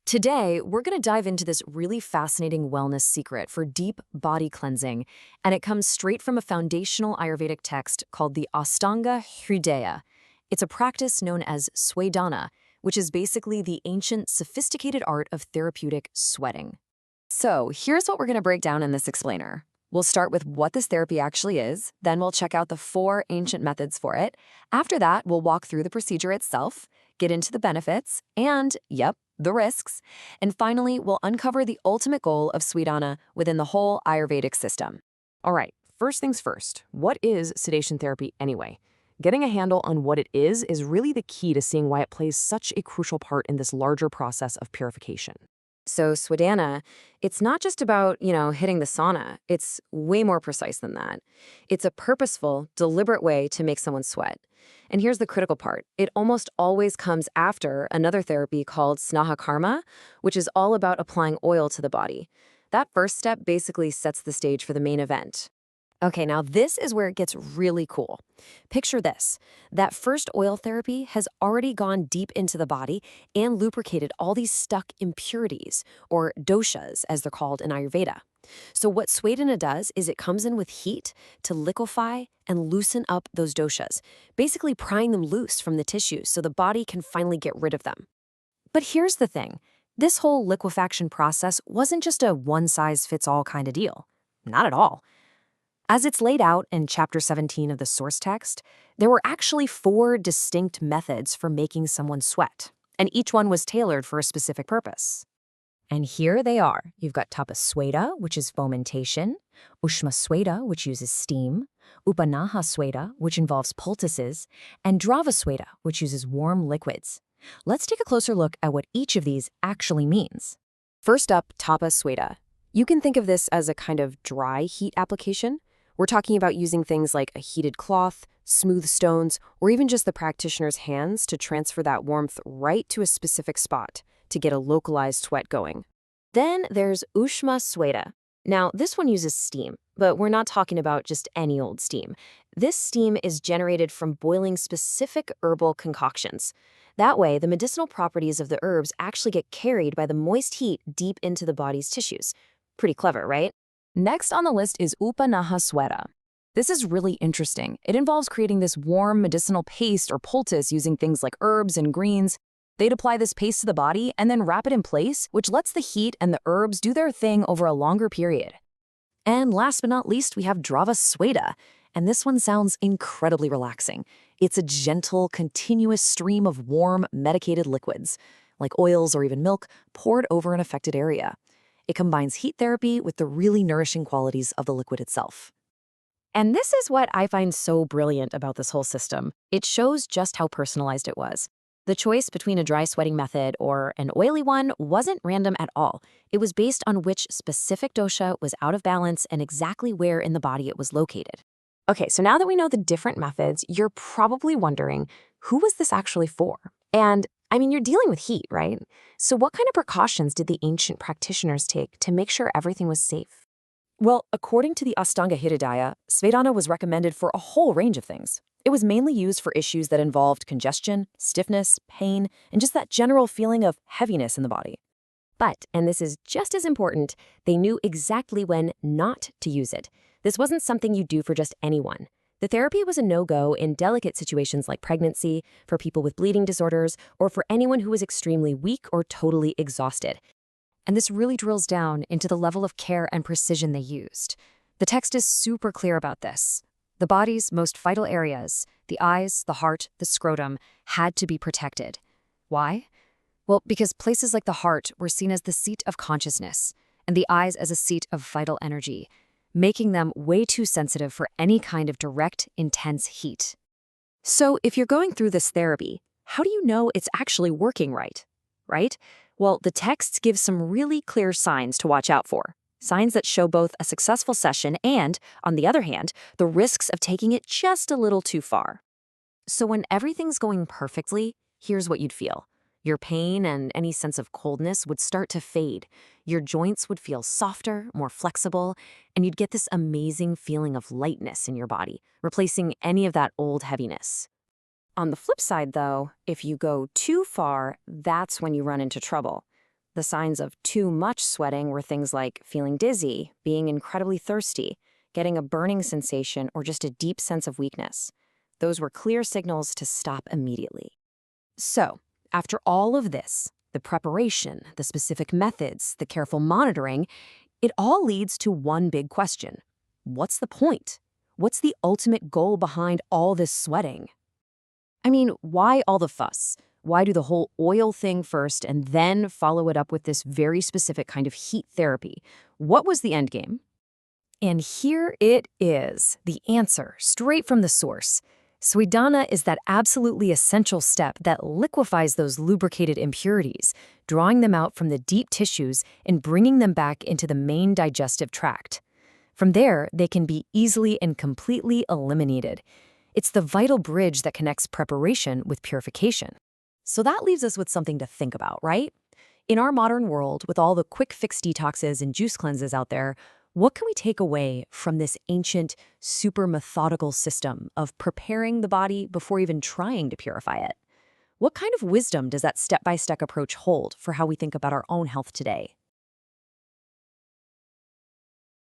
Today, we're going to dive into this really fascinating wellness secret for deep body cleansing, and it comes straight from a foundational Ayurvedic text called the Ashtanga Hridya. It's a practice known as Swadhana, which is basically the ancient, sophisticated art of therapeutic sweating. So, here's what we're going to break down in this explainer. We'll start with what this therapy actually is, then we'll check out the 4 ancient methods for it. After that, we'll walk through the procedure itself, get into the benefits, and, yep, the risks. And finally, we'll uncover the ultimate goal of Swadhana within the whole Ayurvedic system. All right, first things first, what is sedation therapy anyway? Getting a handle on what it is really the key to seeing why it plays such a crucial part in this larger process of purification. So Swadhana, it's not just about, hitting the sauna. It's way more precise than that. It's a purposeful, deliberate way to make someone sweat. And here's the critical part. It almost always comes after another therapy called Snaha Karma, which is all about applying oil to the body. That first step basically sets the stage for the main event. Okay, now this is where it gets really cool. Picture this. That first oil therapy has already gone deep into the body and lubricated all these stuck impurities, or doshas, as they're called in Ayurveda. So what Swadhana does is it comes in with heat to liquefy and loosen up those doshas, basically prying them loose from the tissues so the body can finally get rid of them. But here's the thing. This whole liquefaction process wasn't just a one-size-fits-all kind of deal. Not at all. As it's laid out in Chapter 17 of the source text, there were actually 4 distinct methods for making someone sweat, and each one was tailored for a specific purpose. And here they are. You've got Tapasweta, which is fomentation, Ushmasweta, which uses steam, Upanahasweta, which involves poultices, and Dravasweta, which uses warm liquids. Let's take a closer look at what each of these actually means. First up, Tapasweta. You can think of this as a kind of dry heat application. We're talking about using things like a heated cloth, smooth stones, or even just the practitioner's hands to transfer that warmth right to a specific spot to get a localized sweat going. Then there's Ushma Sweta. Now, this one uses steam, but we're not talking about just any old steam. This steam is generated from boiling specific herbal concoctions. That way, the medicinal properties of the herbs actually get carried by the moist heat deep into the body's tissues. Pretty clever, right? Next on the list is Upanahasweta. This is really interesting. It involves creating this warm medicinal paste or poultice using things like herbs and greens. They'd apply this paste to the body and then wrap it in place, which lets the heat and the herbs do their thing over a longer period. And last but not least, we have Dravasweta, and this one sounds incredibly relaxing. It's a gentle, continuous stream of warm, medicated liquids, like oils or even milk, poured over an affected area. It combines heat therapy with the really nourishing qualities of the liquid itself. And this is what I find so brilliant about this whole system. It shows just how personalized it was. The choice between a dry sweating method or an oily one wasn't random at all. It was based on which specific dosha was out of balance and exactly where in the body it was located. Okay, so now that we know the different methods, you're probably wondering, who was this actually for? And you're dealing with heat, right? So what kind of precautions did the ancient practitioners take to make sure everything was safe? Well, according to the Ashtanga Hridaya, Swadhana was recommended for a whole range of things. It was mainly used for issues that involved congestion, stiffness, pain, and just that general feeling of heaviness in the body. But, and this is just as important, they knew exactly when not to use it. This wasn't something you do for just anyone. The therapy was a no-go in delicate situations like pregnancy, for people with bleeding disorders, or for anyone who was extremely weak or totally exhausted. And this really drills down into the level of care and precision they used. The text is super clear about this. The body's most vital areas, the eyes, the heart, the scrotum, had to be protected. Why? Well, because places like the heart were seen as the seat of consciousness, and the eyes as a seat of vital energy, making them way too sensitive for any kind of direct, intense heat. So if you're going through this therapy, how do you know it's actually working right? Well, the texts give some really clear signs to watch out for. Signs that show both a successful session and, on the other hand, the risks of taking it just a little too far. So when everything's going perfectly, here's what you'd feel. Your pain and any sense of coldness would start to fade. Your joints would feel softer, more flexible, and you'd get this amazing feeling of lightness in your body, replacing any of that old heaviness. On the flip side, though, if you go too far, that's when you run into trouble. The signs of too much sweating were things like feeling dizzy, being incredibly thirsty, getting a burning sensation, or just a deep sense of weakness. Those were clear signals to stop immediately. So, after all of this, the preparation, the specific methods, the careful monitoring, it all leads to one big question. What's the point? What's the ultimate goal behind all this sweating? I mean, why all the fuss? Why do the whole oil thing first and then follow it up with this very specific kind of heat therapy? What was the end game? And here it is, the answer, straight from the source. Swedana is that absolutely essential step that liquefies those lubricated impurities, drawing them out from the deep tissues and bringing them back into the main digestive tract. From there, they can be easily and completely eliminated. It's the vital bridge that connects preparation with purification. So that leaves us with something to think about, right? In our modern world, with all the quick fix detoxes and juice cleanses out there, what can we take away from this ancient, super methodical system of preparing the body before even trying to purify it? What kind of wisdom does that step-by-step approach hold for how we think about our own health today?